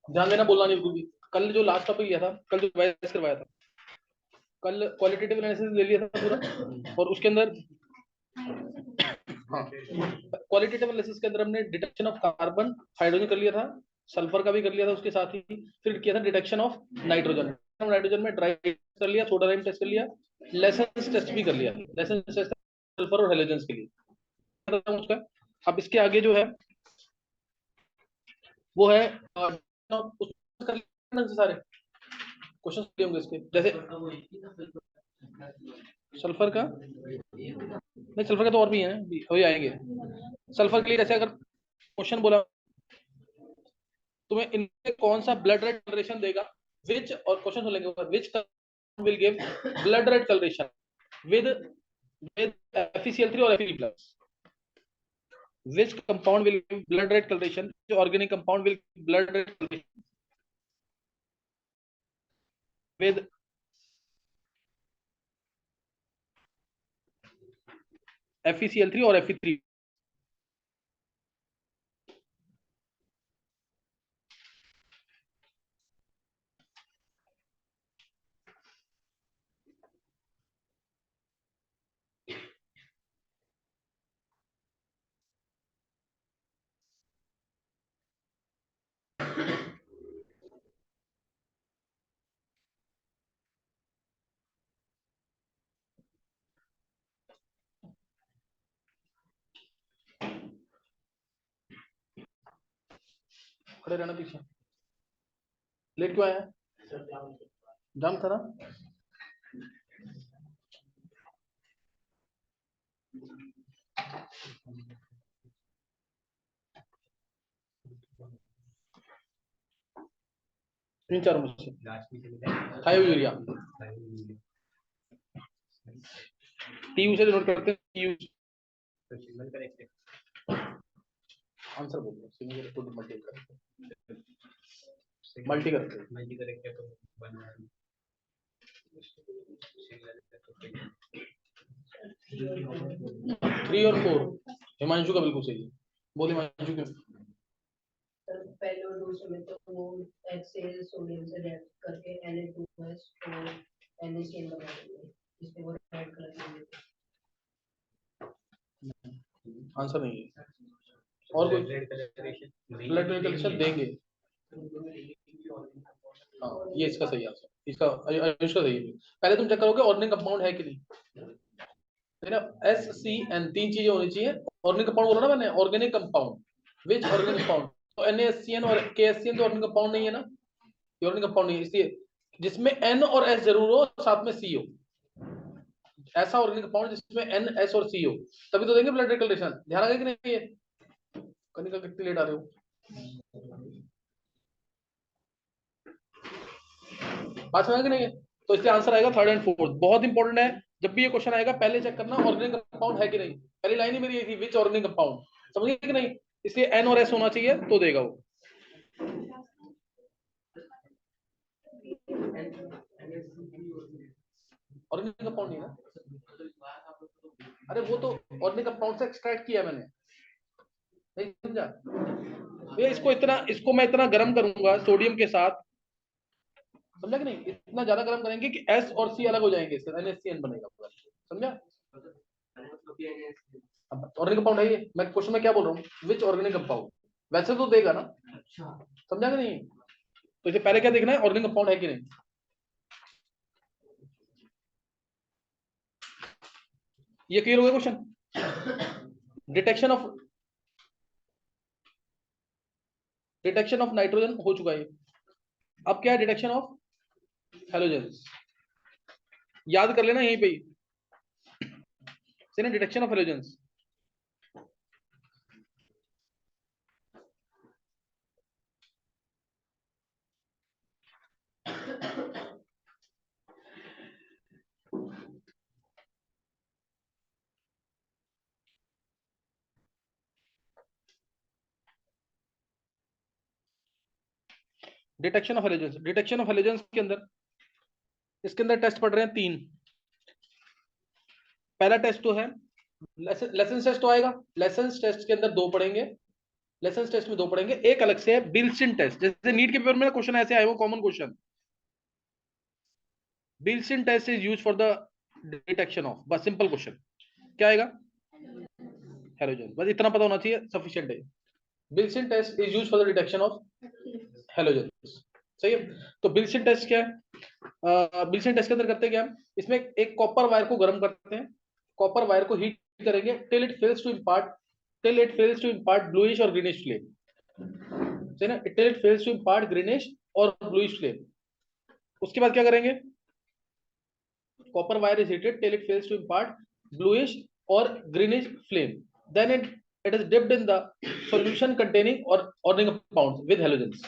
ध्यान देना, बोलना नहीं बिल्कुल भी। कल जो लास्ट टॉपिक लिया था, कल जो रिवाइज करवाया था, कल क्वालिटेटिव एनालिसिस ले लिया था पूरा, और उसके अंदर हाँ क्वालिटेटिव एनालिसिस के अंदर हमने डिटेक्शन ऑफ कार्बन हाइड्रोजन कर लिया था, सल्फर का भी कर लिया था उसके साथ ही, फिर किया था डिटेक्शन ऑफ नाइट्रोजन। नाइट्रोजन में ड्राई कर लिया, सोडा लाइम टेस्ट कर लिया, लेसेंस टेस्ट भी कर लिया, लेसेंस टेस्ट सल्फर और हेलोजेंस के लिए उसका। अब इसके आगे जो है वो है सारे क्वेश्चन होंगे इसके, जैसे सल्फर का नहीं, सल्फर का तो और भी है, अभी आएंगे। सल्फर के लिए जैसे अगर क्वेश्चन बोला तुम्हें इनमें कौन सा ब्लड रेड कलरेशन देगा, विच, और क्वेश्चन सुन लेंगे, which will give blood red colouration with FeCl3 और Fe plus, which compound will give blood red coloration, which organic compound will give blood red coloration with FeCl3 और Fe3। खड़े रहना पीछे, late क्यों आया, जाम था ना। तीन चार मुझसे थायोयूरिया, TU से नोट करते हैं, आंसर बोल दो, सिंगल टू मल्टी करते, मल्टी करते तो 3 और 4। हिमांशु का बिल्कुल सही है, बोल हिमांशु क्यों। पहले और दूसरे में तो वो HCl सोडियम से रिएक्ट करके Na2S और NaCN बना देंगे, जिसमें वो ऐड कर देंगे। आंसर नहीं है, और कोई ब्लड कलेक्शन देंगे। हाँ ये इसका सही आंसर, इसका आयुष का सही है। पहले तुम चेक करोगे ऑर्गेनिक कंपाउंड है कि नहीं, ना SCN, 3 चीजें होनी चाहिए। ऑर्गेनिक कंपाउंड बोला ना मैंने, ऑर्गेनिक कंपाउंड, विच ऑर्गेनिक कंपाउंड, तो NaSCN और KSCN तो ऑर्गेनिक कंपाउंड नहीं है ना, ये ऑर्गेनिक कंपाउंड नहीं है, इसलिए जिसमें N और S जरूर हो, साथ में C हो, ऐसा ऑर्गेनिक कंपाउंड जिसमें N, S और C हो, तभी तो देंगे ब्लड रेकल्टेशन। ध्यान रखा कि नहीं, ये कनिका कितनी लेट आ रहे हो, बात समझ कि नहीं है। तो इसलिए आंसर आएगा थर्ड एंड फोर्थ, बहुत इंपॉर्टेंट है। जब भी ये क्वेश्चन आएगा पहले चेक करना ऑर्गेनिक कंपाउंड है कि नहीं, पहली लाइन ही मेरी यही थी, विच ऑर्गेनिक कंपाउंड, समझिए कि नहीं, इसलिए N और S होना चाहिए तो देगा वो। ऑर्गेनिक कंपाउंड नहीं ना, अरे वो तो ऑर्गेनिक कंपाउंड से एक्सट्रैक्ट किया मैंने, नहीं समझा भैया। इसको मैं इतना गर्म करूंगा सोडियम के साथ, समझा कि नहीं, इतना ज्यादा गर्म करेंगे कि S और C अलग हो जाएंगे, इससे NaCN बनेगा पूरा, समझा। अब ऑर्गेनिक कंपाउंड है ये, मैं क्वेश्चन में क्या बोल रहा हूँ, विच ऑर्गेनिक कंपाउंड, वैसे तो देगा ना, समझा कि नहीं। तो इसे पहले क्या देखना है, ऑर्गेनिक कंपाउंड है कि नहीं। ये क्लियर हो गया क्वेश्चन। डिटेक्शन ऑफ नाइट्रोजन हो चुका है, अब क्या है डिटेक्शन ऑफ हेलोजेंस, याद कर लेना यहीं पे ही, detection of halogens. Detection of halogens, detection of halogens के अंदर, इसके अंदर टेस्ट पढ़ रहे हैं 3। पहला टेस्ट तो है लेसन टेस्ट तो आएगा, लेसन टेस्ट के अंदर दो पढ़ेंगे, लेसन टेस्ट में दो पढ़ेंगे, एक अलग से है बिल्सन टेस्ट। जैसे नीट के पेपर में क्वेश्चन ऐसे आए हो, common question, Beilstein test is use for the detection of, बस सिंपल क्वेश्चन क्या आएगा, हेलोजन, बस इतना पता होना चाहिए, सफिशिएंट है। Beilstein test is use for the detection of halogen, सही है। तो बिल्सन टेस्ट क्या है, बिल्सन टेस्ट के अंदर करते क्या है, इसमें एक कॉपर वायर को गर्म करते हैं, कॉपर वायर को हीट करेंगे till it fails to impart bluish और ग्रीनिश फ्लेम, सही ना, till it fails to impart greenish और ब्लूइश फ्लेम। उसके बाद क्या करेंगे, copper wire is heated till it fails to impart bluish or greenish flame, then it is dipped in the solution containing or organic compounds with halogens,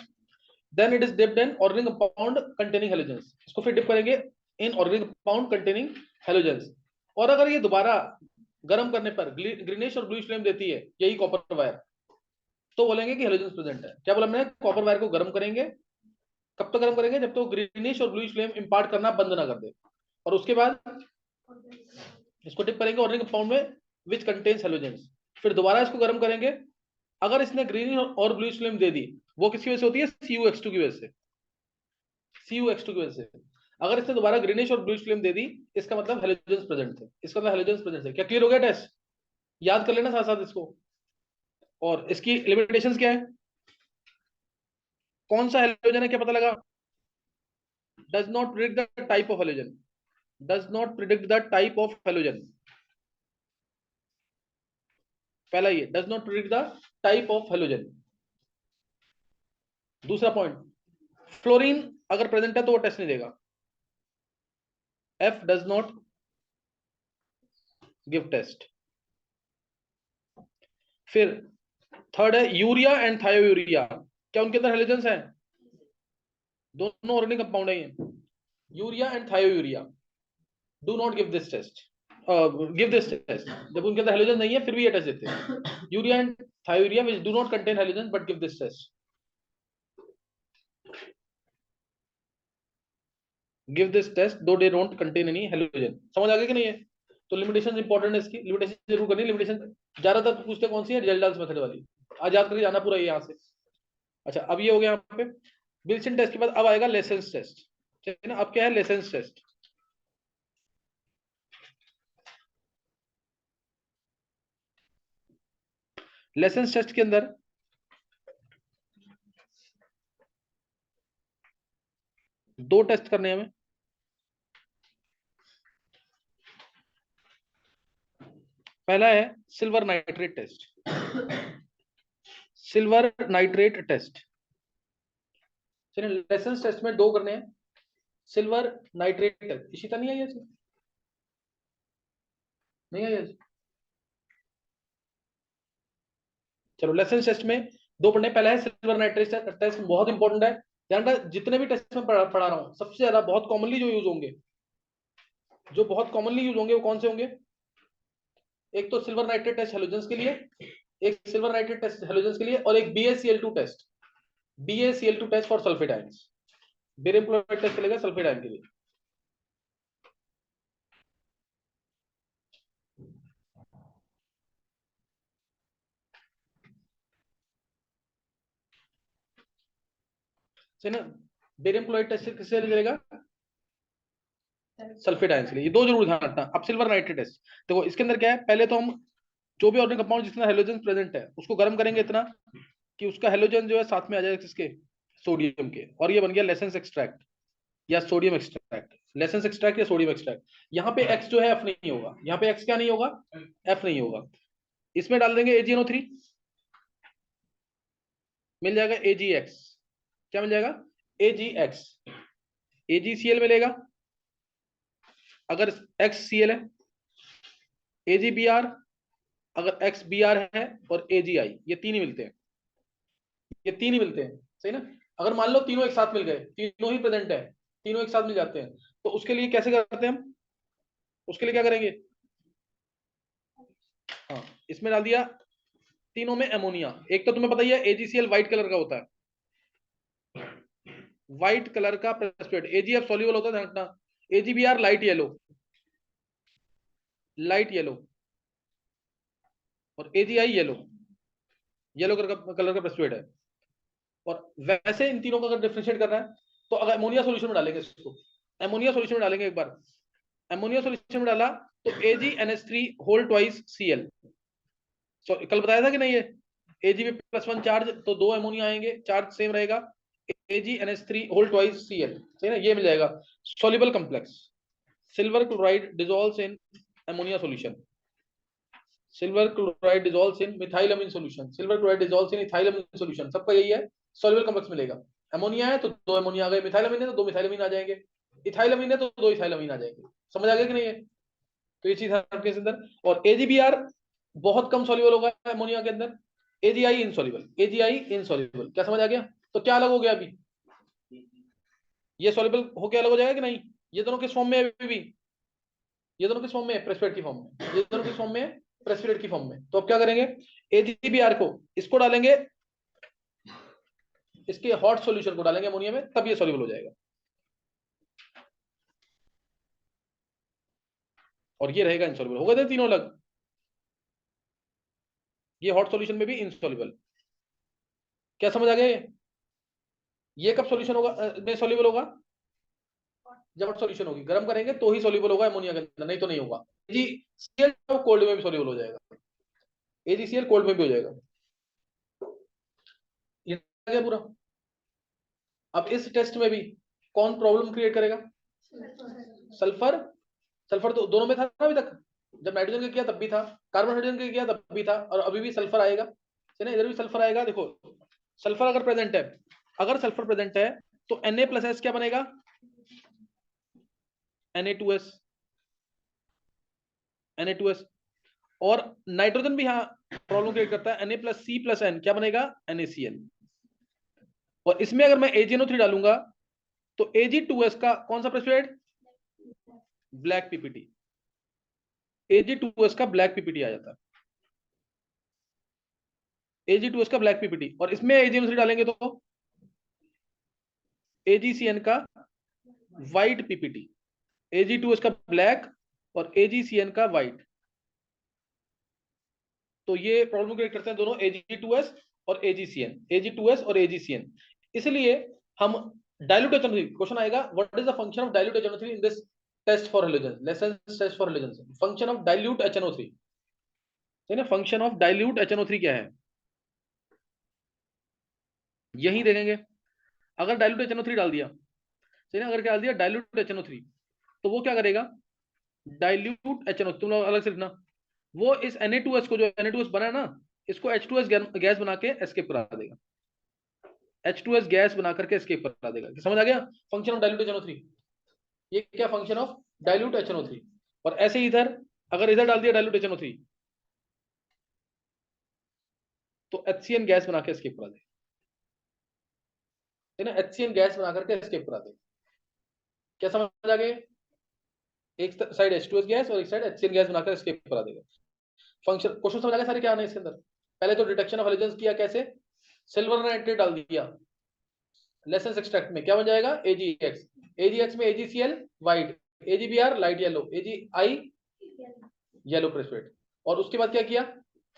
then it is dipped in organic compound containing halogens, इसको फिर dip करेंगे in organic compound containing halogens. और अगर ये दोबारा गर्म करने पर ग्रीनिश और ब्लूइश फ्लेम देती है यही कॉपर वायर, तो बोलेंगे कि हेलोजेंस प्रेजेंट है। क्या बोला मैंने, कॉपर वायर को गर्म करेंगे, कब तक गर्म करेंगे, जब तक ग्रीनिश और ब्लूइश फ्लेम इंपार्ट करना बंद ना कर दे, और उसके बाद इसको डिप करेंगे ऑर्गेनिक कंपाउंड में विच कंटेन्स हेलोजेंस, फिर दोबारा इसको गर्म करेंगे, अगर इसने ग्रीन और ब्लूइश फ्लेम दे दी, वो किसकी वजह से होती है, CuH2 की वजह से, CuH2 की वजह से। अगर इसने दोबारा ग्रीनिश और ब्लूइश फ्लेम दे दी, इसका मतलब हेलोजेंस प्रेजेंट थे, इसका मतलब हेलोजेंस प्रेजेंट है। क्या क्लियर हो गया टेस्ट, याद कर लेना साथ साथ इसको। और इसकी लिमिटेशंस क्या है, कौन सा हेलोजन है क्या पता लगा, does not predict the type of halogen, does not predict the type of halogen, पहला ये does not predict the type of halogen. दूसरा पॉइंट, फ्लोरीन अगर प्रेजेंट है तो वो टेस्ट नहीं देगा, F does not give test. फिर थर्ड है यूरिया एंड थायोयूरिया, क्या उनके अंदर हेलोजेंस है, दोनों ऑर्गेनिक कंपाउंड है ये, urea and thiourea, do not give this test, give this test, जब उनके अंदर हेलोजन नहीं है फिर भी ये टेस्ट देते हैं, urea and thiourea which do not contain halogen but give this test, give this test though they don't contain any halogen. समझ आ गया कि नहीं है, तो लिमिटेशन इंपॉर्टेंट है, इसकी लिमिटेशन जरूर करनी, लिमिटेशन ज्यादातर पूछते कौन सी है, रिजल्ट मेथड वाली, आज याद करके जाना पूरा यहाँ से। अच्छा अब ये हो गया यहाँ पे विल्सन टेस्ट के बाद, अब आएगा लेसेंस टेस्ट, ठीक है ना। अब क्या है लेसेंस टेस्ट, लेसेंस टेस्ट के अंदर दो टेस्ट करने हैं हमें, पहला है silver nitrate test, silver nitrate test, चलिए लेसेंस टेस्ट में दो करने हैं, सिल्वर नाइट्रेट टेस्ट, इशिता नहीं आई है, नहीं आई है, चलो लेसेंस टेस्ट में दो पढ़ने, पहला है सिल्वर नाइट्रेट टेस्ट, बहुत इंपॉर्टेंट है, ध्यान रखना, जितने भी टेस्ट में पढ़ा रहा हूं सबसे ज्यादा बहुत कॉमनली जो यूज होंगे, जो बहुत कॉमनली यूज होंगे वो कौन से होंगे, एक तो सिल्वर नाइट्रेट टेस्ट हेलोजेंस के लिए, एक सिल्वर नाइट्रेट टेस्ट हेलोजेंस के लिए, और एक BaCl2 test, BaCl2 test for sulphate ions, barium chloride test चलेगा सल्फेट आयन के लिए। ना बेरियम क्लोराइड टेस्ट किससे चलेगा, सल्फेट आयंस के लिए, ये दो जरूर ध्यान रखना। अब सिल्वर नाइट्रेट टेस्ट देखो, इसके अंदर क्या है, पहले तो हम जो भी ऑर्गेनिक कंपाउंड जिसमें हेलोजन प्रेजेंट है उसको गर्म करेंगे इतना कि उसका हेलोजन जो है साथ में आ जाए किसके, सोडियम के, और ये बन गया लेसेंस एक्सट्रैक्ट या सोडियम एक्सट्रैक्ट, लेसेंस एक्सट्रैक्ट या सोडियम एक्सट्रैक्ट। यहाँ पे एक्स जो है एफ नहीं होगा, यहाँ पे एक्स क्या नहीं होगा, एफ नहीं होगा, इसमें डाल देंगे AgNO3, मिल जाएगा AgX, क्या मिल जाएगा AgX, AgCl मिलेगा अगर XCl है, AgBr अगर XBr है, और AgI, ये तीन ही मिलते हैं, ये तीन ही मिलते हैं, सही ना। अगर मान लो तीनों एक साथ मिल गए, तीनों ही प्रेजेंट है, तीनों एक साथ मिल जाते हैं, तो उसके लिए कैसे करते हैं हम, उसके लिए क्या करेंगे, हाँ इसमें डाल दिया तीनों में अमोनिया, एक तो तुम्हें पता ही है AgCl व्हाइट कलर का होता है, व्हाइट कलर का प्रेसिपिटेट, AgF सॉल्युबल होता है, ध्यान रखना, AgBr light yellow, light yellow, और AgI येलो कलर का प्रेसिपिटेट है। और वैसे इन तीनों का अगर डिफरेंशिएट करना है तो अगर अमोनिया सॉल्यूशन में डालेंगे इसको, अमोनिया सॉल्यूशन में डालेंगे, एक बार अमोनिया सॉल्यूशन में डाला तो AgNH3 होल ट्वाइस Cl। कल बताया था कि नहीं, ये Ag में +1 चार्ज तो 2 अमोनिया आएंगे, चार्ज सेम रहेगा, AgNH3 होल ट्वाइस Cl, सही ना, ये मिल जाएगा। Soluble complex, silver chloride dissolves in ammonia solution, silver chloride dissolves in methylamine solution, silver chloride dissolves in ethylamine solution, सबका यही है, सॉल्युबल कॉम्प्लेक्स मिलेगा। अमोनिया है तो 2 अमोनिया आ गए, मिथाइलअमीन है तो 2 मिथाइलअमीन आ जाएंगे, इथाइलअमीन है तो 2 इथाइलअमीन आ जाएंगे। समझ आ गया कि नहीं है? तो ये चीज है आपके अंदर। और AgBr बहुत कम सॉल्युबल होगा अमोनिया के अंदर, AgI इनसॉल्युबल, AgI इनसॉल्युबल। क्या समझ आ गया? तो क्या अलग हो गया अभी, ये सॉल्युबल होके अलग हो जाएगा कि नहीं? ये दोनों किस फॉर्म में है अभी भी? ये दोनों किस फॉर्म में है? प्रेसिपिटेट की फॉर्म में। ये दोनों किस फॉर्म में है? प्रेसिपिटेट की फॉर्म में। तो अब क्या करेंगे, AgBr को इसको डालेंगे, इसके हॉट सॉल्यूशन को डालेंगे अमोनिया में, तब ये सॉल्युबल हो जाएगा। और ये रहेगा इनसॉल्युबल। हो गए थे तीनों अलग, ये हॉट सॉल्यूशन में भी इनसॉल्युबल। क्या समझ आ गया? ये कब सॉल्यूशन होगा में सॉल्युबल होगा? जब हॉट सॉल्यूशन होगी, गर्म करेंगे तो ही सॉल्युबल होगा अमोनिया के अंदर, नहीं तो नहीं होगा। AgCl कोल्ड में भी सॉल्युबल हो जाएगा, AgCl कोल्ड में भी हो जाएगा। ये आ गया पूरा। अब इस टेस्ट में भी कौन प्रॉब्लम क्रिएट करेगा? सल्फर। सल्फर तो दोनों में था ना अभी तक, जब नाइट्रोजन का किया तब भी था, कार्बन हाइड्रोजन का किया तब भी था, और अभी भी सल्फर आएगा, है ना, इधर भी सल्फर आएगा। देखो सल्फर अगर प्रेजेंट है, अगर सल्फर प्रेजेंट है तो Na+S क्या बनेगा? Na2S, Na2S। और नाइट्रोजन भी यहाँ प्रॉब्लम क्रिएट करता है, Na+C+N क्या बनेगा? NaCl। और इसमें अगर मैं AgNO3 डालूंगा तो Ag2S का कौन सा प्रेसिपिटेट? ब्लैक PPT, Ag2S का ब्लैक PPT आ जाता है, Ag2S का ब्लैक PPT। और इसमें AgNO3 डालेंगे तो AgCN का व्हाइट PPT, Ag2S का ब्लैक और AgCN का व्हाइट। तो ये प्रॉब्लम क्रिएट करते हैं दोनों, Ag2S और AgCN, Ag2S और AgCN। इसलिए हम डाइल्यूट HNO3, क्वेश्चन आएगा what is the function of dilute HNO3 in this test for halogen, Lassaigne test for halogen. Function of dilute HNO3, है ना, फंक्शन ऑफ डाइल्यूट HNO3 क्या है, यही देखेंगे। अगर डाइल्यूट HNO3 डाल दिया, सही ना, अगर क्या डाल दिया डाइल्यूट HNO3, तो वो क्या करेगा, डाइल्यूट HNO, तुम लोग अलग से लिखना, वो इस Na2S को, जो Na2S बना है ना, इसको H2S गैस बना के एस्केप करा देगा, H2S गैस बना करके एस्केप करा देगा। समझ आ गया फंक्शन ऑफ डाइल्यूट HNO3? ये क्या फंक्शन ऑफ डाइल्यूट HNO3। और ऐसे ही इधर, अगर इधर डाल दिया डाइल्यूट HNO3 तो HCN गैस बना के एस्केप करा देगा, है ना, HCN गैस बना करके एस्केप करा देगा। क्या समझ आ गया? एक साइड H2S गैस और एक साइड HCN गैस बनाकर एस्केप करा देगा। फंक्शन क्वेश्चन समझ आ गया सारे क्या आने इसके अंदर? पहले तो डिटेक्शन ऑफ हैलोजेंस किया कैसे, सिल्वर नाइट्रेट डाल दिया, लेसेंस एक्सट्रैक्ट में क्या बन जाएगा, AgX, AgX में AgCl white, AgBr light yellow, AgI yellow precipitate. और उसके बाद क्या किया,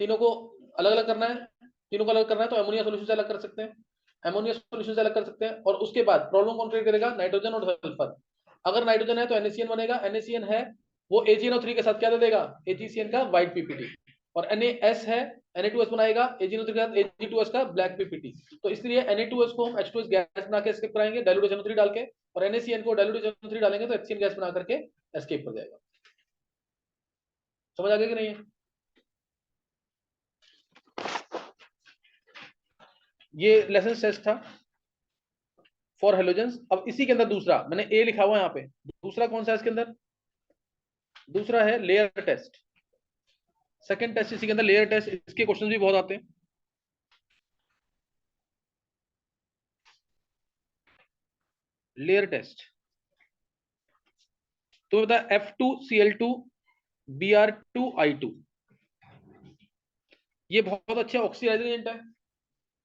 तीनों को अलग अलग करना है, तीनों को अलग करना है तो अमोनिया सॉल्यूशन से अलग कर सकते हैं, अमोनिया सॉल्यूशन से अलग कर सकते हैं। और उसके बाद प्रॉब्लम कौन क्रिएट करेगा, नाइट्रोजन और सल्फर। अगर नाइट्रोजन है तो NaCN बनेगा, NaCN है वो AgNO3 के साथ क्या दे देगा, AgCN का व्हाइट PPT। और NaS है, Na2S बनाएगा, AgNO3 के साथ Ag2S का ब्लैक PPT। तो इसलिए Na2S को हम H2S गैस बना के एस्केप कराएंगे डाइल्यूट HNO3 डाल के, और NaCN को डाइल्यूट HNO3 डालेंगे तो HCN गैस बना करके एस्केप कर जाएगा। समझ आ गया कि नहीं है? ये लेसन टेस्ट था फॉर हेलोजेंस। अब इसी के अंदर दूसरा मैंने ए लिखा हुआ है यहाँ पे, दूसरा कौन सा है इसके अंदर, दूसरा है लेयर टेस्ट। सेकंड टेस्ट इसी के अंदर लेयर टेस्ट, इसके क्वेश्चन भी बहुत आते हैं। लेयर टेस्ट तो बता, F2Cl2 Br2I2, ये बहुत अच्छे ऑक्सीडाइजिंग एजेंट है।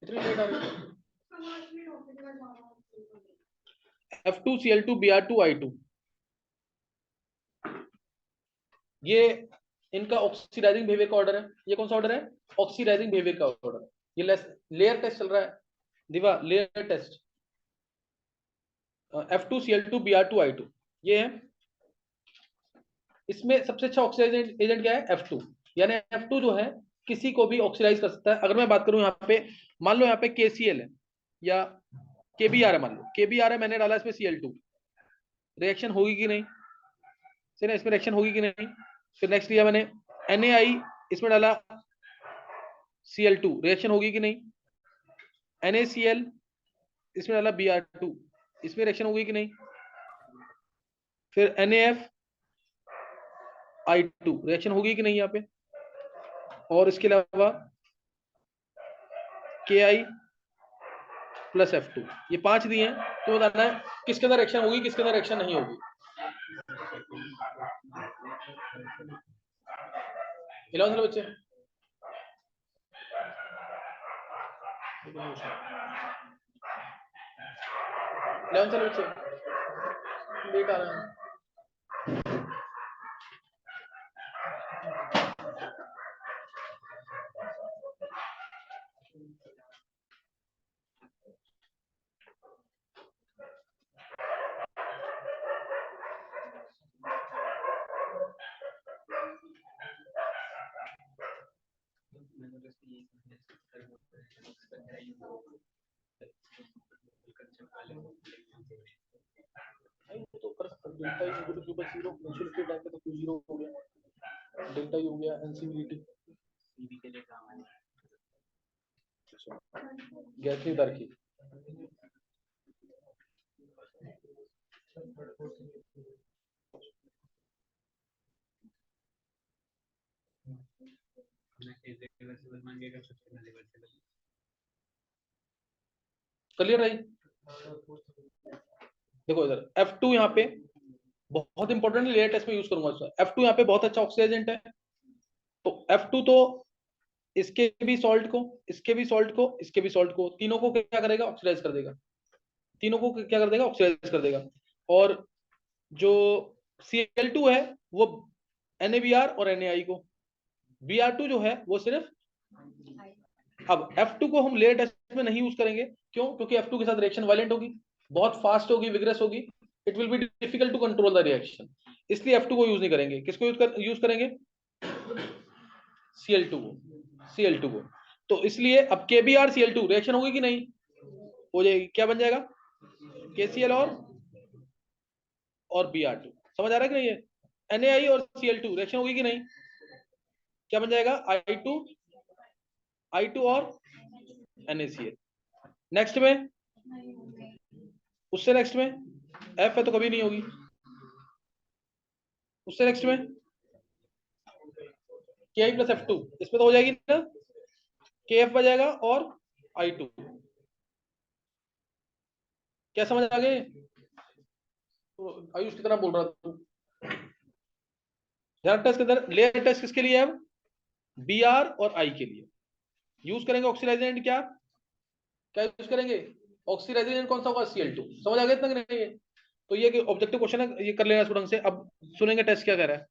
इतनी लेट आ रही है, F2Cl2 Br2I2, ये इनका ऑक्सीडाइजिंग बिहेवियर का ऑर्डर है। ये कौन सा ऑर्डर है? ऑक्सीडाइजिंग बिहेवियर का ऑर्डर है। ये लेयर टेस्ट चल रहा है दिवा, लेयर टेस्ट F2Cl2Br2I2 ये है। इसमें सबसे अच्छा ऑक्सीडाइजिंग एजेंट क्या है? F2। यानी F2 जो है किसी को भी ऑक्सीडाइज कर सकता है। अगर मैं बात करूं यहाँ पे, मान लो यहाँ पे KCl है या KBr है, मान लो KBr है, मैंने डाला इसमें Cl2, रिएक्शन होगी कि नहीं? सही ना, इसमें रिएक्शन होगी कि नहीं? फिर नेक्स्ट लिया मैंने NaI, इसमें डाला Cl2, रिएक्शन होगी कि नहीं? NaCl, इसमें डाला Br2, इसमें रिएक्शन होगी कि नहीं? फिर NaFI2, रिएक्शन होगी कि नहीं यहाँ पे? और इसके अलावा KI प्लस F2, ये 5 दिए हैं। तो बताना है किसके अंदर रिएक्शन होगी, किसके अंदर रिएक्शन नहीं होगी। 11 साल बच्चे, 11 साल बच्चे लेट आ रहे हैं। तो कर delta E equal to 0, insulated time पे तो 0 हो गया, डेल्टा ई हो गया एनसीवीटी सीवी के लिए काम है। गैस तार की क्लियर है? देखो इधर F2 यहाँ पे बहुत इंपॉर्टेंट लेयर टेस्ट में यूज करूंगा इसको। F2 यहाँ पे बहुत अच्छा ऑक्सीडेंट है। तो F2 तो इसके भी सॉल्ट को, इसके भी सॉल्ट को, इसके भी सॉल्ट को, तीनों को क्या करेगा? ऑक्सीडाइज कर देगा। तीनों को क्या कर देगा? ऑक्सीडाइज कर देगा। और जो Cl2 है वो NaBr और NaI को, Br2 जो है वो सिर्फ, अब F2 को हम लेयर टेस्ट में नहीं यूज करेंगे। क्यों? क्योंकि F2 के साथ रिएक्शन वायलेंट होगी, बहुत फास्ट होगी, विग्रेस होगी, it will be difficult to control the reaction. इसलिए F2 को यूज नहीं करेंगे। किसको यूज करेंगे? Cl2 को, Cl2 को। तो इसलिए अब KBr Cl2 रिएक्शन होगी कि नहीं? हो जाएगी। क्या बन जाएगा? KCl और Br2। समझ आ रहा है कि नहीं? है NaI और Cl2 रिएक्शन होगी कि नहीं? क्या बन जाएगा? I2 और NaCl। नेक्स्ट में, उससे नेक्स्ट में F है तो कभी नहीं होगी। उससे नेक्स्ट में Ki प्लस F2, इसमें तो हो जाएगी ना, KF बजाएगा और I2। क्या समझ आ गए? तो आयुष कितना बोल रहा था? टेस्ट के अंदर लेयर टेस्ट किसके लिए है? Br और I के लिए यूज करेंगे ऑक्सीडाइजिंग एजेंट। क्या क्या यूज करेंगे? ऑक्सीडाइजिंग एजेंट कौन सा होगा? Cl2। समझ आ गया इतना कि नहीं? तो ये ऑब्जेक्टिव क्वेश्चन है, ये कर लेना स्टूडेंट से। अब सुनेंगे टेस्ट क्या कह रहा है।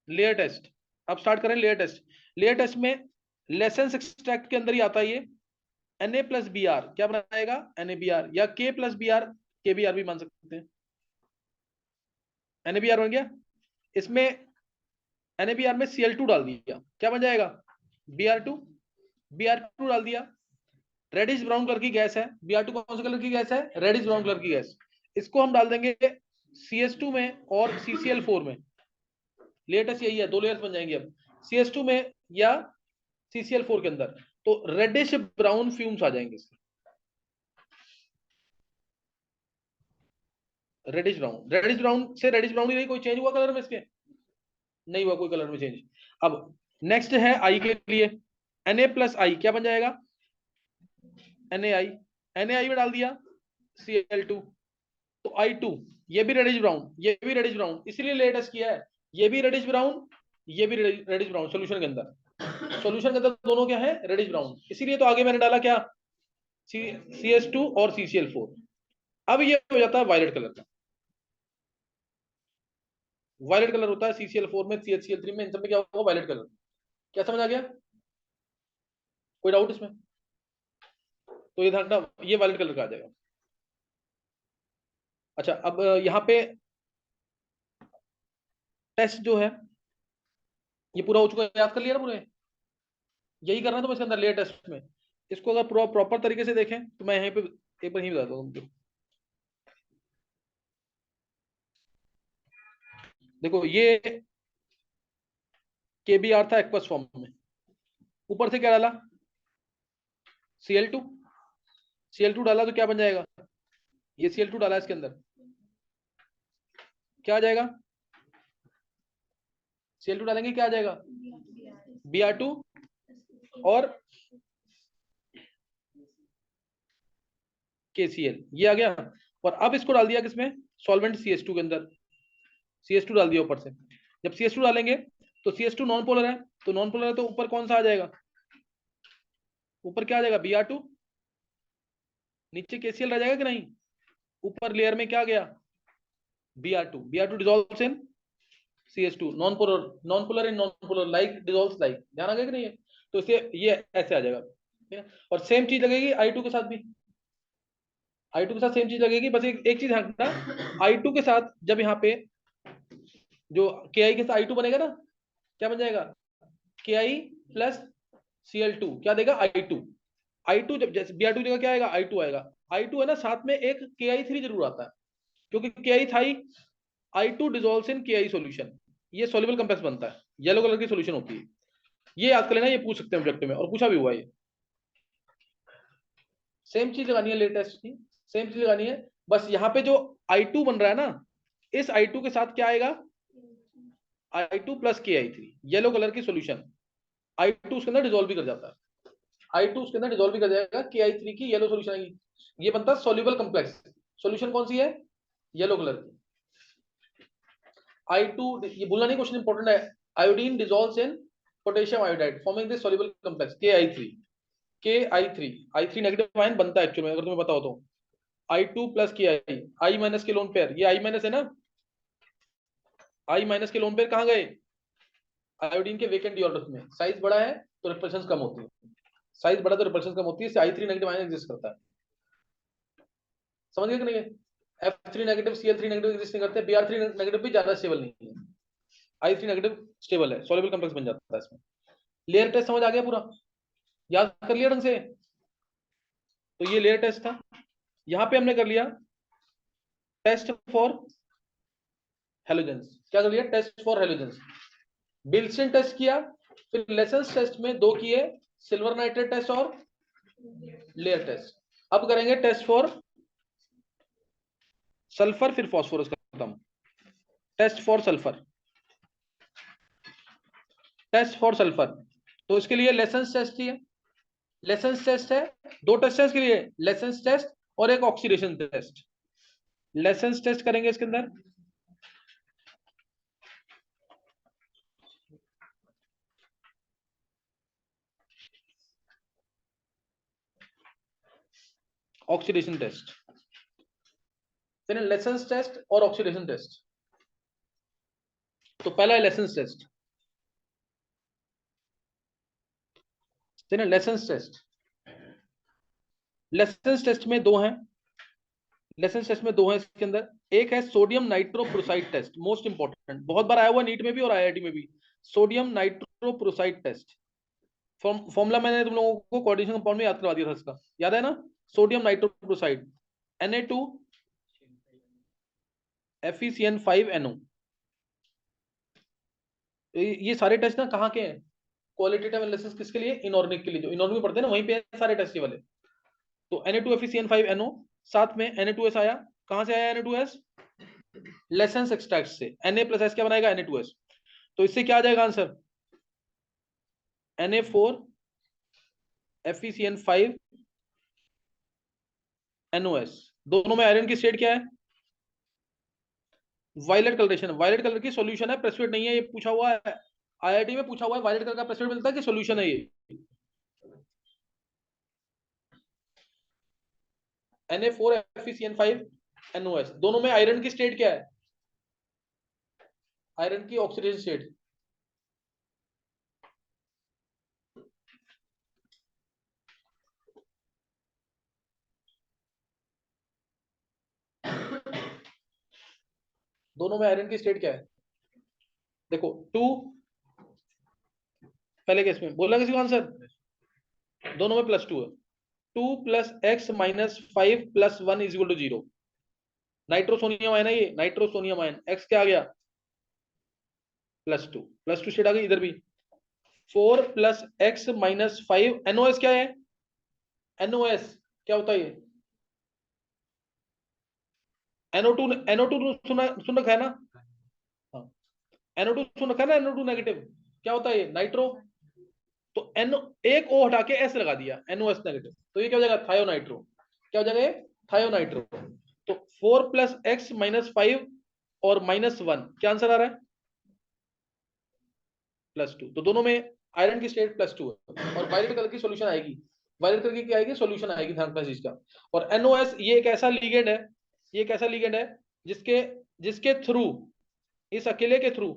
लेयर टेस्ट, अब स्टार्ट करें लेयर टेस्ट। लेयर टेस्ट में लेसेंस एक्सट्रैक्ट के अंदर ही आता है ये। Na प्लस Br क्या बनाएगा? NaBr, या K प्लस Br KBr भी मान सकते हैं। NaBr बन गया। इसमें NaBr में Cl2 डाल दिया, क्या बन जाएगा? Br2। Br2 डाल दिया, रेडिश ब्राउन कलर की गैस है। Br2 कौन सा कलर की गैस है? रेडिश ब्राउन कलर की गैस। इसको हम डाल देंगे CS2 में और CCl4 में। लेटेस्ट यही है, 2 लेयर्स बन जाएंगे अब, CS2 में या CCl4 के अंदर। तो रेडिश ब्राउन फ्यूम्स आ जाएंगे इसके। रेडिश ब्राउन, रेडिश ब्राउन से रेडिश ब्राउन ही रही, कोई चेंज हुआ कलर में इसके? नहीं हुआ कोई कलर में चेंज। अब नेक्स्ट है आई के लिए। Na प्लस आई क्या बन जाएगा? NaI। NaI में डाल दिया Cl2, तो I2, ये भी रेडिश ब्राउन, ये भी रेडिश ब्राउन, इसलिए लेटेस्ट किया है। ये भी रेडिश ब्राउन, ये भी रेडिश ब्राउन सॉल्यूशन के अंदर। सॉल्यूशन के अंदर दोनों क्या है? Reddish brown. इसीलिए तो आगे मैंने डाला क्या? CS2 और CCl4। अब ये हो जाता है वायलेट कलर का। वायलेट कलर होता है CCl4 में, CHCl3 में, इन सब में क्या होगा, वायलेट कलर। क्या समझ आ गया, कोई डाउट इसमें? तो ये ध्यान रखना, ये वायलेट कलर का आ जाएगा। अच्छा, अब यहाँ पे टेस्ट जो है ये पूरा हो चुका है, याद कर लिया ना पूरे, यही करना है तो इसके अंदर लेयर टेस्ट में। इसको अगर पूरा प्रॉपर तरीके से देखें तो मैं यहीं पे एक बार ही बताता हूँ तुमको। देखो ये KBr था एक्वस फॉर्म में, ऊपर से क्या डाला, Cl2, Cl2 डाला तो क्या बन जाएगा, ये Cl2 डाला इसके अंदर, क्या आ जाएगा, Cl2 डालेंगे क्या आ जाएगा, Br2 और KCl, ये आ गया। और अब इसको डाल दिया किसमें, सॉल्वेंट CH2 के अंदर, CH2 डाल दिया ऊपर से। जब CH2 डालेंगे तो CH2 नॉन पोलर है, तो नॉन पोलर है तो ऊपर कौन सा आ जाएगा, ऊपर क्या आ जाएगा, Br2, नीचे KCl रह जाएगा कि नहीं, ऊपर लेयर में क्या आ गया, Br2, Br2 dissolves in CH2, non polar, non polar in non polar, like dissolves like, ध्यान आ गया कि नहीं है? तो इसे ये ऐसे आ जाएगा, ठीक है। और सेम चीज लगेगी I2 के साथ भी, I2 के साथ सेम चीज लगेगी, बस एक चीज ध्यान रखना, I2 के साथ जब यहाँ पे जो KI के साथ I2 बनेगा ना, क्या बन जाएगा, KI प्लस Cl2 क्या देगा, I2, I2 जब जैसे Br2 जगह क्या आएगा, I2 आएगा, I2 है ना, साथ में एक KI3 जरूर आता है, क्योंकि KI था ही, I2 डिसॉल्व्स इन KI सॉल्यूशन, ये सॉल्युबल कॉम्प्लेक्स बनता है, येलो कलर की सॉल्यूशन होती है, ये याद कर लेना, ये पूछ सकते हैं ऑब्जेक्टिव में, और पूछा भी हुआ है। सेम चीज लगानी है लेटेस्ट की, सेम चीज लगानी है, बस यहाँ पे जो I2 बन रहा है ना, इस I2 के साथ क्या आएगा, I2 plus KI3, yellow colour की सॉल्यूशन, I2 उसके अंदर डिसॉल्व भी कर जाता है, I2 उसके अंदर डिसॉल्व भी कर जाएगा, KI3 की येलो सॉल्यूशन आएगी, ये बनता है सॉल्युबल कॉम्प्लेक्स। सॉल्यूशन कौन सी है, येलो कलर की। I2, ये भूलना नहीं, क्वेश्चन इंपॉर्टेंट है, iodine dissolves in potassium iodide forming this soluble complex KI3, KI3, I3 negative ion बनता है एक्चुअली में, अगर तुम्हें पता हो तो, I2 plus KI, I minus के लोन पेयर, ये I माइनस है ना, I माइनस के लोन पेयर कहाँ गए, आयोडीन के वेकेंट डी ऑर्डर में, साइज बड़ा है तो रिपल्शन कम होती है, साइज बड़ा तो रिपल्शन कम होती है, इससे I3 नेगेटिव आयन एग्जिस्ट करता है, समझ गए कि नहीं है? F3 negative Cl3 negative exist नहीं करते, Br3 नेगेटिव भी ज्यादा स्टेबल नहीं है, I3 नेगेटिव स्टेबल है, सॉल्युबल कॉम्प्लेक्स बन जाता है इसमें। लेयर टेस्ट समझ आ गया पूरा, याद कर लिया ढंग से? तो ये लेयर टेस्ट था, यहां पे हमने कर लिया टेस्ट फॉर हेलोजेंस, क्या कर लिया, test for halogens, Beilstein test किया, फिर लेसेंस टेस्ट में दो किए, सिल्वर नाइट्रेट टेस्ट और लेयर टेस्ट। अब करेंगे टेस्ट फॉर सल्फर, फिर फॉस्फोरस खत्म, test for sulphur, test for sulphur. तो इसके लिए लेसेंस टेस्ट है, लेसेंस टेस्ट है, दो टेस्ट है इसके लिए, लेसेंस टेस्ट और एक ऑक्सीडेशन टेस्ट। लेसेंस टेस्ट करेंगे इसके अंदर, ऑक्सीडेशन टेस्ट, फिर लेसेंस टेस्ट और ऑक्सीडेशन टेस्ट। तो पहला है Lassaigne's test, Lassaigne's test, Lassaigne's test में दो हैं, लेसेंस टेस्ट में दो हैं इसके अंदर, एक है sodium nitroprusside test, most important, बहुत बार आया हुआ नीट में भी और IIT में भी, सोडियम नाइट्रोप्रोसाइड टेस्ट। फॉर्मूला मैंने तुम लोगों को कोऑर्डिनेशन कंपाउंड में याद करवा दिया था इसका, याद है ना, सोडियम नाइट्रोप्रोसाइड, Na2 FeCN5NO। ये सारे टेस्ट ना कहाँ के हैं, क्वालिटेटिव एनालिसिस किसके लिए, इनऑर्गेनिक के लिए, जो इनऑर्गेनिक में पढ़ते हैं ना वहीं पे सारे टेस्ट वाले। तो Na2 FeCN5NO, साथ में Na2S आया, कहां से आया Na2S, लेसेंस एक्सट्रैक्ट से, Na प्लस S क्या बनाएगा, Na2S, तो इससे क्या आ जाएगा आंसर, Na4 FeCN5NOS, दोनों में आयरन की स्टेट क्या है, वायलेट कलरेशन, वायलेट कलर की सॉल्यूशन है, प्रेसिपिटेट नहीं है, ये पूछा हुआ है IIT में, पूछा हुआ है, वायलेट कलर का प्रेसिपिटेट मिलता है कि सॉल्यूशन है ये, Na4 FeCN5NOS, दोनों में आयरन की स्टेट क्या है, आयरन की ऑक्सीडेशन स्टेट, दोनों में आयरन की स्टेट क्या है? देखो 2, पहले केस में बोला किसी को आंसर, दोनों में +2 है। 2 + x - 5 + 1 = 0। नाइट्रोसोनियम आयन है ये, नाइट्रोसोनियम आयन, x क्या आ गया? +2, +2 स्टेट आ गई इधर भी। 4 + x - 5, NOS क्या है? NOS क्या होता है ये? NO2, NO2 सुन रखा है ना? हाँ, NO2 सुन रखा है ना, NO2 नेगेटिव, क्या होता है ये? नाइट्रो। तो NO, एक O हटा के S लगा दिया, NOS नेगेटिव, तो ये क्या हो जाएगा? थायोनाइट्रो। क्या हो जाएगा ये? थायोनाइट्रो। तो 4 + x - 5 और -1, क्या आंसर आ रहा है? +2। तो दोनों में आयरन की स्टेट +2 है, और वायलेट कलर की सॉल्यूशन आएगी। वायलेट कलर की क्या आएगी? सॉल्यूशन आएगी, ध्यान रखना इस चीज का। और NOS ये एक ऐसा लिगेंड है, ये एक ऐसा लिगेंड है जिसके जिसके थ्रू, इस अकेले के थ्रू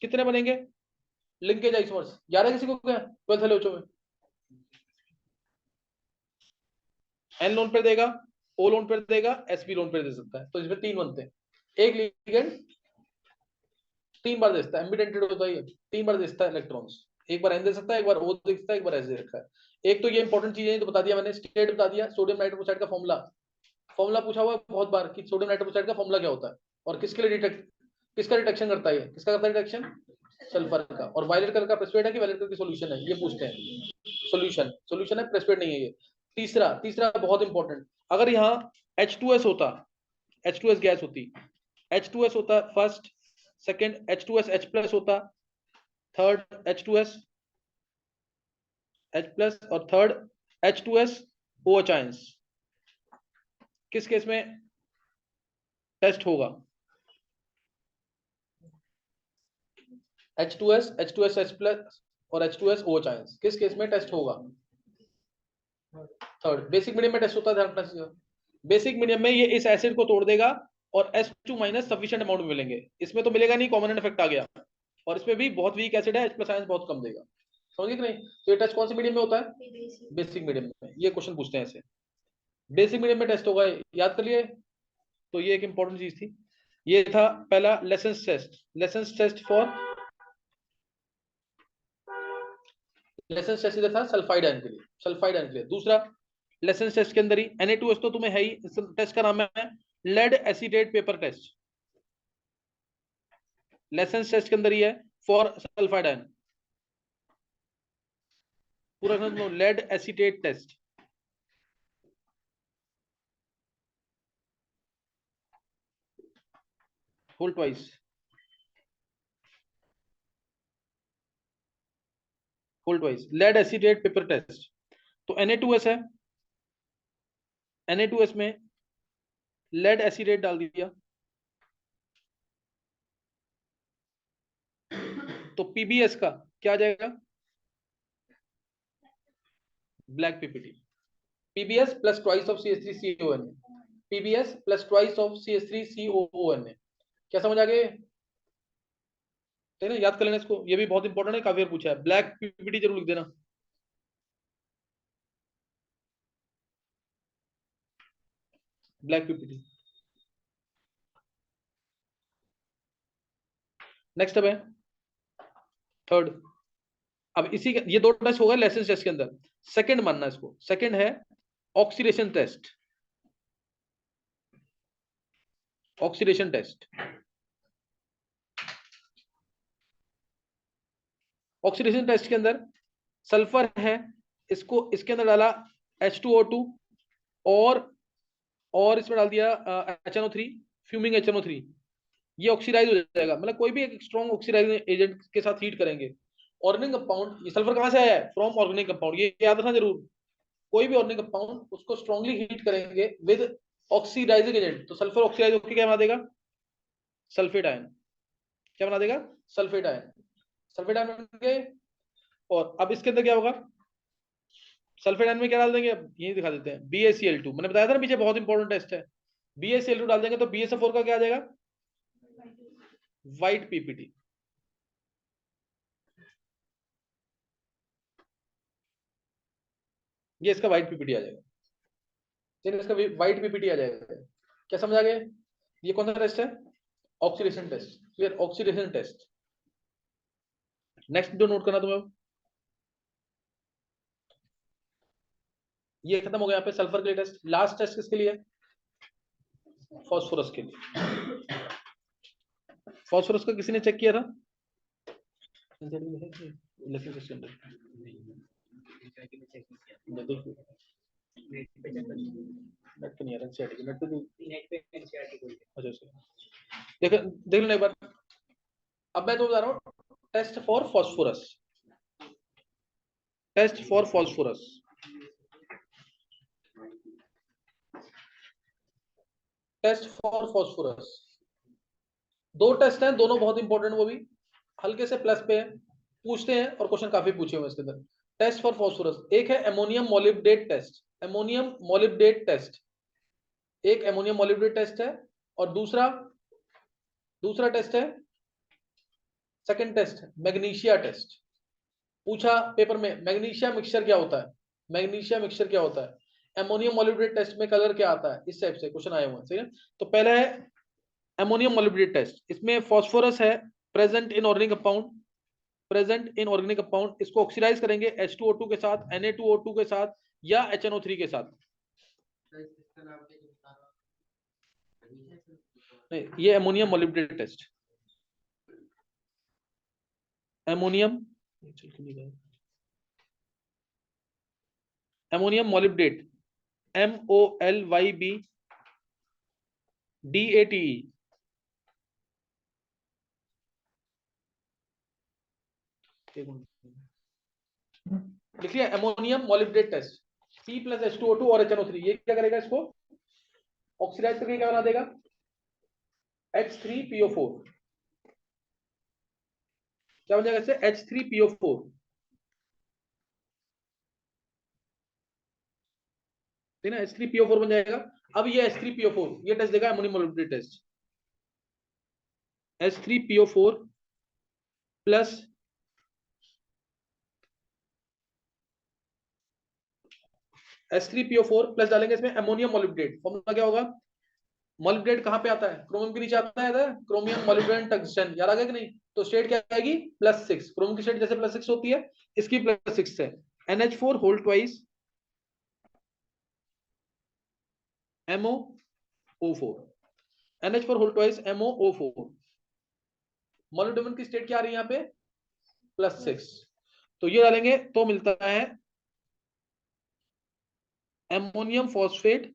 कितने बनेंगे लिंकेज आइसोमर्स? 11 किसी को क्या 12th वाले बच्चों में? N लोन पेयर देगा, O लोन पेयर देगा, SP लोन पेयर दे सकता है, तो इसमें 3 बनते हैं। एक लिगेंड 3 बार दे सकता है, एम्बिडेंटेड होता है ये, 3 बार दे सकता है इलेक्ट्रॉन्स। एक बार N दे सकता है, एक बार O दे सकता है, एक बार S दे रखा है। एक तो ये इंपॉर्टेंट चीज है, तो बता दिया मैंने, स्टेट बता दिया, सोडियम नाइट्रोक्साइड का फॉर्मूला, फॉर्मूला पूछा हुआ है बहुत बार कि सोडियम नाइट्रोक्साइड का फॉर्मूला क्या होता है, और किसके लिए डिटेक्ट, किसका डिटेक्शन करता है, किसका करता है डिटेक्शन? सल्फर का। और वायलेट कलर का प्रेसिपिटेट है कि वायलेट कलर की सॉल्यूशन है, ये पूछते हैं। सॉल्यूशन है, प्रेसिपिटेट नहीं है ये। तीसरा तीसरा बहुत इंपॉर्टेंट, अगर यहाँ H2S होता, H2S गैस होती, H2S होता फर्स्ट, सेकंड H2S H+ होता, थर्ड H2S H+, और थर्ड H2S OH आयंस, किस केस में टेस्ट होगा? H2S H+, और H2S OH आयंस किस केस में टेस्ट होगा? थर्ड। बेसिक मीडियम में टेस्ट होता है, ध्यान रखना चाहिए। बेसिक मीडियम में ये इस एसिड को तोड़ देगा और H2- सफिशिएंट अमाउंट में मिलेंगे, इसमें तो मिलेगा नहीं, कॉमन इफेक्ट आ गया। और इसमें भी बहुत वीक एसिड है, H+ आयंस बहुत कम देगा, समझिए कि नहीं? तो ये टेस्ट कौन से मीडियम में होता है? बेसिक मीडियम में। ये क्वेश्चन पूछते हैं ऐसे, बेसिक मीडियम में टेस्ट होगा, याद कर लिए। तो ये एक इंपॉर्टेंट चीज थी। ये था पहला Lassaigne's test, Lassaigne's test for, Lassaigne's test इधर था सल्फाइड आयन के लिए, सल्फाइड आयन के लिए। दूसरा लेसेंस टेस्ट के अंदर ही Na2S तो तुम्हें है ही, इस टेस्ट का नाम है lead acetate paper test, Lassaigne's test के अंदर ही है फॉर सल्फाइड आयन, पूरा समझ लो, lead acetate test. Hold twice, hold twice, lead acetate paper test. तो Na2S है, Na2S में लेड एसीटेट डाल दिया, तो PbS का क्या आ जाएगा? Black PPT. PbS + twice of CH3CON, PbS + twice of CH3COON। क्या समझ आ गए? ठीक है, याद कर लेना इसको, ये भी बहुत इंपॉर्टेंट है, काफी बार पूछा है। ब्लैक पीपीटी जरूर लिख देना, ब्लैक पीपीटी। नेक्स्ट अब है थर्ड। अब इसी ये दो टेस्ट हो गए लेसन टेस्ट के अंदर। सेकंड मानना इसको, सेकंड है oxidation test, oxidation test. Oxidation test के अंदर सल्फर है, इसको इसके अंदर डाला H2O2, और इसमें डाल दिया HNO3, फ्यूमिंग HNO3, ये ऑक्सीडाइज हो जाएगा। मतलब कोई भी एक स्ट्रॉन्ग ऑक्सीडाइजिंग एजेंट के साथ हीट करेंगे, ऑर्गेनिक कंपाउंड, ये सल्फर कहां से आया है? फ्रॉम ऑर्गेनिक कंपाउंड, ये याद रखना जरूर। कोई भी ऑर्गेनिक कंपाउंड उसको स्ट्रांगली हीट करेंगे विद ऑक्सीडाइजिंग एजेंट, तो सल्फर ऑक्सीडाइज होकर क्या बना देगा? Sulphate ion. क्या बना देगा? Sulphate ion. सल्फेट आयन बन गए। और अब इसके अंदर क्या होगा? सल्फेट आयन में क्या डाल देंगे? अब यही दिखा देते हैं, BaCl2, मैंने बताया था ना पीछे, बहुत इंपॉर्टेंट टेस्ट है। BaCl2 डाल देंगे तो BSO4 का क्या आ जाएगा? व्हाइट पीपीटी, ये इसका व्हाइट पीपीटी आ जाएगा। चलिए इसका व्हाइट पीपीटी आ जाएगा। क्या समझ आ गया? ये कौन सा टेस्ट है? Oxidation test. Clear? Oxidation test. Next जो नोट करना तुम्हें, ये खत्म हो गया। यहाँ पे सल्फर के लिए टेस्ट। लास्ट टेस्ट किसके लिए? फास्फोरस के लिए। फास्फोरस का किसी ने चेक किया था? नेट पे नहीं आ रहा, नेट पे अच्छा देख देख लो एक बार। अब मैं तो बता रहा हूँ test for phosphorus, test for phosphorus, test for phosphorus. दो टेस्ट हैं, दोनों बहुत इंपॉर्टेंट, वो भी हल्के से प्लस पे है, पूछते हैं और क्वेश्चन काफी पूछे हुए इसके अंदर। टेस्ट फॉर फास्फोरस, एक है ammonium molybdate test, ammonium molybdate test, एक अमोनियम मोलिब्डेट टेस्ट है, और दूसरा दूसरा टेस्ट है, सेकंड टेस्ट मैग्नीशिया टेस्ट। पूछा पेपर में मैग्नीशिया मिक्सचर क्या होता है, मैग्नीशिया मिक्सचर क्या होता है, अमोनियम मोलिब्डेट टेस्ट में कलर क्या आता है, इस टाइप से क्वेश्चन आए हुए हैं। सही है? तो पहला है अमोनियम मोलिब्डेट टेस्ट, इसमें फास्फोरस है present in organic compound, present in organic compound, इसको ऑक्सीडाइज करेंगे H2O2 के साथ, Na2O2 के साथ, या HNO3 के साथ। नहीं, ये ammonium molybdate test, ammonium ammonium molybdate, MOLYBDATE। लिख लिया अमोनियम मोलिब्डेट टेस्ट, C+H2O2 और HNO3, ये क्या करेगा? इसको ऑक्सीडाइज करके क्या बना देगा? H3PO4। क्या बन जाएगा इससे? H3PO4। ठीक है ना? H3PO4 बन जाएगा। अब ये H3PO4 ये टेस्ट देगा ammonium molybdate test, H3PO4 plus H3PO4 plus डालेंगे इसमें अमोनियम मोलिब्डेट। फॉर्मूला क्या होगा? मोलिब्डेट कहां पे आता है? क्रोमियम के नीचे आता है, क्रोमियम मोलिब्डेट टंगस्टन, याद आ गया कि नहीं? तो स्टेट क्या आएगी? +6। क्रोमियम की स्टेट जैसे +6 होती है, इसकी +6 है। NH4 whole twice MoO4, NH4 whole twice MoO4। Molybdenum की स्टेट क्या आ रही है यहाँ पे? +6। तो ये डालेंगे तो मिलता है ammonium phosphate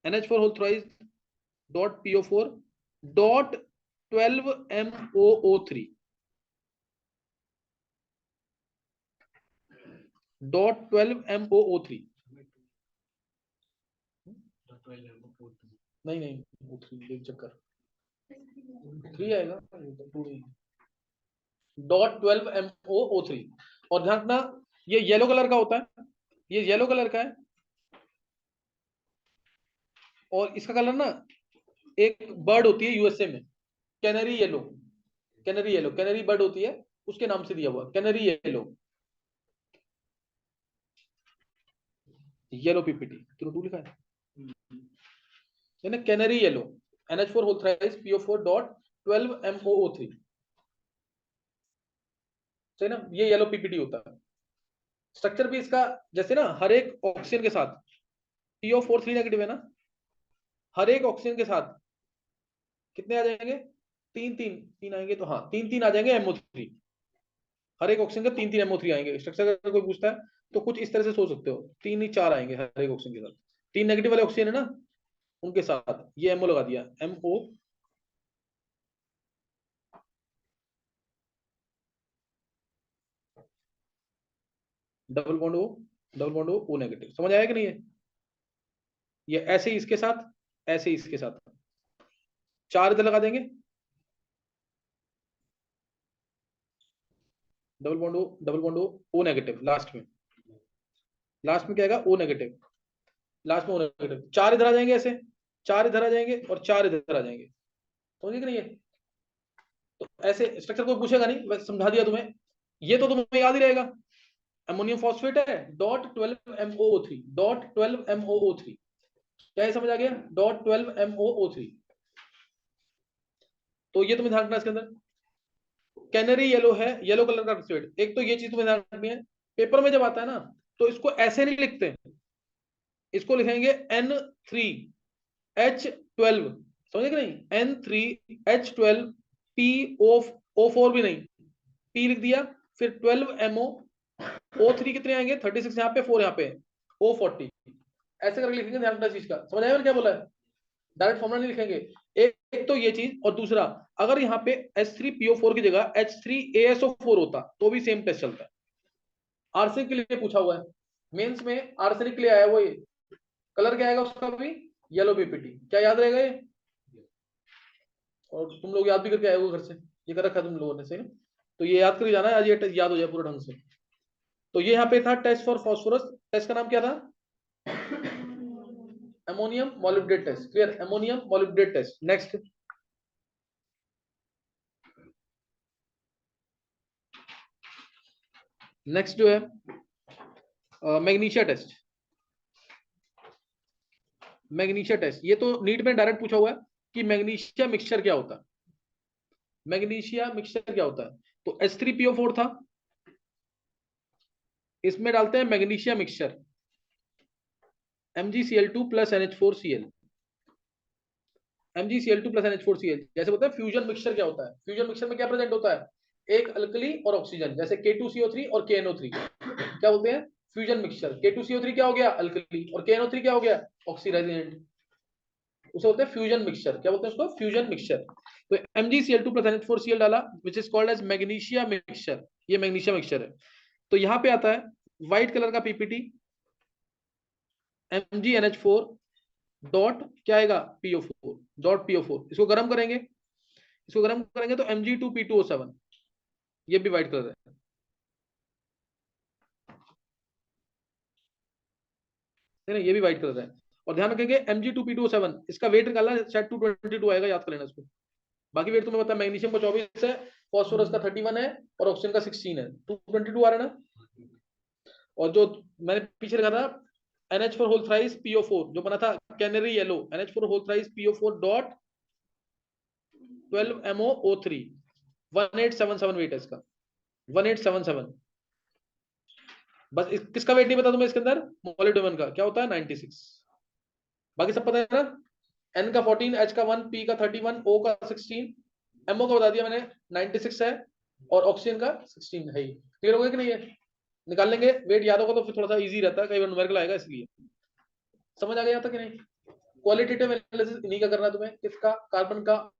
NH4 whole twice dot PO4 dot 12MoO3 dot 12MoO3। नहीं नहीं, O3 चक्कर 3 आएगा, डॉट 12MoO3। और ध्यान रखना ये येलो कलर का होता है, ये येलो कलर का है, और इसका कलर ना, एक बर्ड होती है यूएसए में, canary yellow, canary yellow, canary bird होती है, उसके नाम से दिया हुआ canary yellow, yellow PPT to लिखा है ना, canary yellow NH4 whole thrice PO4 dot 12MoO3। सही ना? ये येलो पीपीटी होता है। स्ट्रक्चर भी इसका जैसे ना, हर एक ऑक्सीजन के साथ PO4 3 नेगेटिव है ना, हर एक ऑक्सीजन के साथ कितने आ जाएंगे? तीन तीन तीन आएंगे, तो हाँ 3 3 आ जाएंगे MO3। हर एक ऑक्सीजन का 3 3 MO3 आएंगे। स्ट्रक्चर अगर कोई पूछता है तो कुछ इस तरह से सोच सकते हो, 3 नहीं 4 आएंगे हर एक ऑक्सीजन के साथ। 3 नेगेटिव वाले ऑक्सीजन है ना, उनके साथ ये MO लगा दिया, MO। Double bond O, double bond O negative. समझ आया कि नहीं है? ये ऐसे ही इसके साथ, ऐसे ही इसके साथ 4 इधर लगा देंगे, double bond O, double bond O negative. Last में क्या आएगा? O नेगेटिव, लास्ट में O नेगेटिव। 4 इधर आ जाएंगे ऐसे, 4 इधर आ जाएंगे और 4 इधर आ जाएंगे। समझिए कि नहीं है? तो ऐसे स्ट्रक्चर कोई पूछेगा नहीं, वैसे समझा दिया तुम्हें, ये तो तुम्हें याद ही रहेगा। अमोनियम फॉस्फेट है, .12MOO3, .12MOO3, क्या ये समझ आ गया? .12MOO3। तो ये तुम्हें ध्यान रखना इसके अंदर। कैनरी येलो है, येलो कलर का फॉस्फेट। एक तो ये चीज तुम्हें ध्यान रखनी है, पेपर में जब आता है ना तो इसको ऐसे नहीं लिखते, इसको लिखेंगे N3H12, समझे कि नहीं? N3H12PO4 भी नहीं, P लिख दिया, फिर 12MO, O3 कितने आएंगे? 36 यहाँ पे, 4 यहाँ पे, O40, ऐसे करके लिखेंगे। ध्यान रखना चीज का, समझ आया मैंने क्या बोला है? डायरेक्ट फॉर्मूला नहीं लिखेंगे। एक तो ये चीज, और दूसरा अगर यहाँ पे H3PO4 की जगह H3ASO4 होता तो भी सेम टेस्ट चलता है। आर्सेनिक के लिए पूछा हुआ है मेंस में, आर्सेनिक के लिए आया वो, ये कलर क्या आएगा उसका भी? Yellow PPT. क्या याद रहेगा ये? और तुम लोग याद भी करके आए हो घर से, ये कर रखा है तुम लोगों ने, सही ना? तो ये याद कर जाना है आज, ये टेस्ट याद हो जाए पूरा ढंग से। तो ये यहाँ पे था टेस्ट फॉर फॉस्फोरस, टेस्ट का नाम क्या था? Ammonium molybdate test. Clear? Ammonium molybdate test. Next, next जो है मैग्नीशिया टेस्ट। मैग्नीशिया टेस्ट, ये तो नीट में डायरेक्ट पूछा हुआ है कि मैग्नीशिया मिक्सचर क्या होता है। मैग्नीशिया मिक्सचर क्या होता है? तो H3PO4 था, इसमें डालते हैं magnesia mixture, MgCl2 plus NH4Cl, MgCl2 plus NH4Cl। जैसे बोलते हैं फ्यूजन मिक्सचर क्या होता है? फ्यूजन मिक्सचर में क्या प्रेजेंट होता है? एक अल्कली और ऑक्सीजन, जैसे K2CO3 और KNO3, क्या बोलते हैं? Fusion mixture. K2CO3 क्या हो गया? अल्कली, और KNO3 क्या हो गया? ऑक्सीडाइजेंट, उसे बोलते हैं फ्यूजन मिक्सचर। क्या बोलते हैं उसको? Fusion mixture. तो MgCl2 प्लस NH4Cl डाला, which is called as magnesia mixture, ये मैग्नीशिया मिक्सचर है। तो यहां पे आता है व्हाइट कलर का पीपीटी, MgNH4 डॉट क्या आएगा? PO4, dot PO4। इसको गर्म करेंगे, इसको गर्म करेंगे तो Mg2P2O7, ये भी व्हाइट कलर है ना, ये भी व्हाइट कलर है। और ध्यान रखेंगे Mg2P2O7, इसका वेट निकालना, शायद 222 आएगा, याद कर लेना इसको। बाकी वेट तुम्हें पता है, मैग्नीशियम का 24 है, फॉस्फोरस का 31 है, और ऑक्सीजन का 16 है, 222 आ रहा है ना। और जो मैंने पीछे लिखा था NH4 होल थ्राइस PO4 जो बना था canary yellow, NH4 whole thrice PO4 dot 12MOO3, 1877 weight है इसका, 1877। बस किसका वेट नहीं पता तुम्हें इसके अंदर? मोलिब्डेनम का क्या होता है? 96। बाकी सब पता है ना? N का 14, H का 1, P का 31, O का 16, MO का बता दिया मैंने 96 है, और ऑक्सीजन का 16 है ही। क्लियर हो गया कि नहीं? है निकाल लेंगे, वेट याद होगा तो फिर थोड़ा सा इजी रहता है, कई बार न्यूमेरिकल आएगा इसलिए। समझ आ गया था कि नहीं? क्वालिटेटिव एनालिसिस इन्हीं का करना है तुम्हें, किसका? कार्बन का,